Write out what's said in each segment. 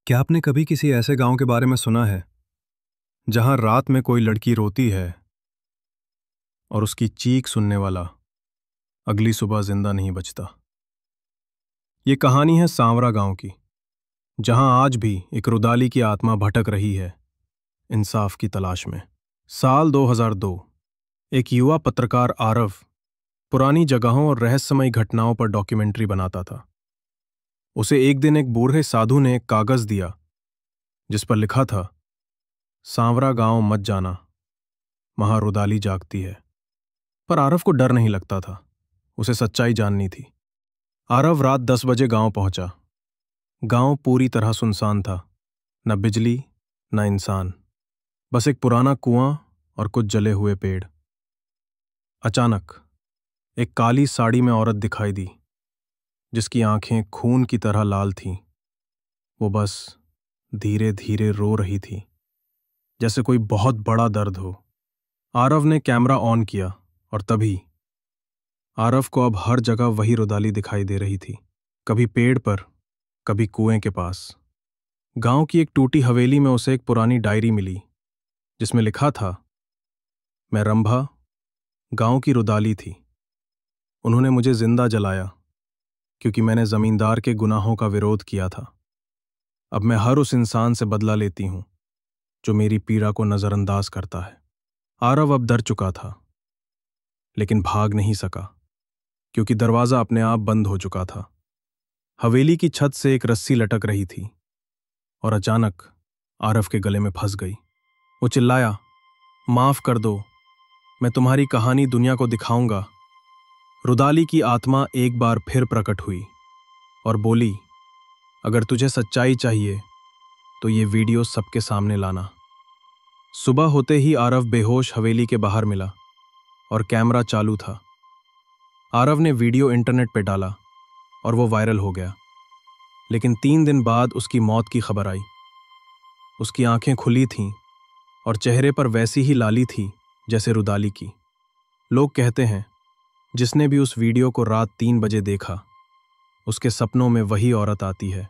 क्या आपने कभी किसी ऐसे गांव के बारे में सुना है जहां रात में कोई लड़की रोती है और उसकी चीख सुनने वाला अगली सुबह जिंदा नहीं बचता? ये कहानी है सांवरा गांव की, जहां आज भी एक रुदाली की आत्मा भटक रही है इंसाफ की तलाश में। साल 2002। एक युवा पत्रकार आरव पुरानी जगहों और रहस्यमयी घटनाओं पर डॉक्यूमेंट्री बनाता था। उसे एक दिन एक बूढ़े साधु ने एक कागज दिया जिस पर लिखा था, सांवरा गांव मत जाना, वहां रुदाली जागती है। पर आरव को डर नहीं लगता था, उसे सच्चाई जाननी थी। आरव रात 10 बजे गांव पहुंचा। गांव पूरी तरह सुनसान था, न बिजली न इंसान, बस एक पुराना कुआं और कुछ जले हुए पेड़। अचानक एक काली साड़ी में औरत दिखाई दी, जिसकी आंखें खून की तरह लाल थीं। वो बस धीरे धीरे रो रही थी, जैसे कोई बहुत बड़ा दर्द हो। आरव ने कैमरा ऑन किया और तभी आरव को अब हर जगह वही रुदाली दिखाई दे रही थी, कभी पेड़ पर, कभी कुएं के पास। गांव की एक टूटी हवेली में उसे एक पुरानी डायरी मिली जिसमें लिखा था, मैं रंभा, गांव की रुदाली थी। उन्होंने मुझे जिंदा जलाया क्योंकि मैंने जमींदार के गुनाहों का विरोध किया था। अब मैं हर उस इंसान से बदला लेती हूं जो मेरी पीड़ा को नजरअंदाज करता है। आरव अब डर चुका था, लेकिन भाग नहीं सका क्योंकि दरवाजा अपने आप बंद हो चुका था। हवेली की छत से एक रस्सी लटक रही थी और अचानक आरव के गले में फंस गई। वो चिल्लाया, माफ कर दो, मैं तुम्हारी कहानी दुनिया को दिखाऊंगा। रुदाली की आत्मा एक बार फिर प्रकट हुई और बोली, अगर तुझे सच्चाई चाहिए तो ये वीडियो सबके सामने लाना। सुबह होते ही आरव बेहोश हवेली के बाहर मिला और कैमरा चालू था। आरव ने वीडियो इंटरनेट पे डाला और वो वायरल हो गया। लेकिन 3 दिन बाद उसकी मौत की खबर आई। उसकी आंखें खुली थीं और चेहरे पर वैसी ही लाली थी जैसे रुदाली की। लोग कहते हैं, जिसने भी उस वीडियो को रात 3 बजे देखा, उसके सपनों में वही औरत आती है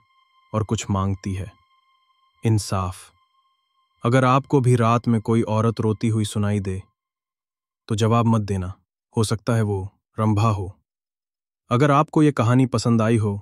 और कुछ मांगती है, इंसाफ। अगर आपको भी रात में कोई औरत रोती हुई सुनाई दे तो जवाब मत देना, हो सकता है वो रंभा हो। अगर आपको ये कहानी पसंद आई हो